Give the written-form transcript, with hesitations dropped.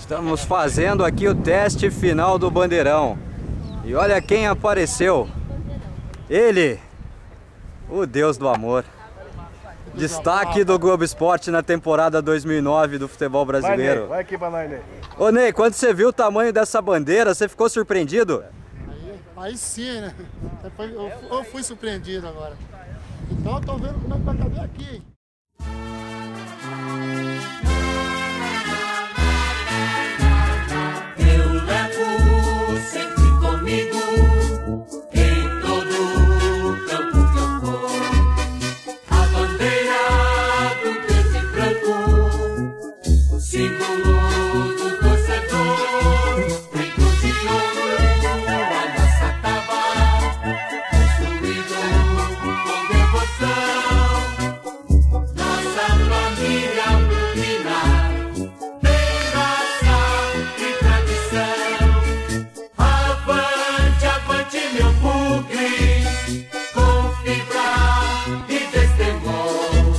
Estamos fazendo aqui o teste final do bandeirão. E olha quem apareceu. Ele, o Deus do amor. Destaque do Globo Esporte na temporada 2009 do futebol brasileiro. Vai aqui pra nós, Ney. Ô Ney, quando você viu o tamanho dessa bandeira, você ficou surpreendido? Aí sim, né? Eu fui surpreendido agora. Então eu tô vendo como é que vai caber aqui. Eu levo sempre comigo em todo campo que eu for a bandeira do verde e branco, símbolo do torcedor, em cruz de ouro a nossa tava, construído com devoção, nossa família plurinar. Avante, meu bugre, com fibra e destemor.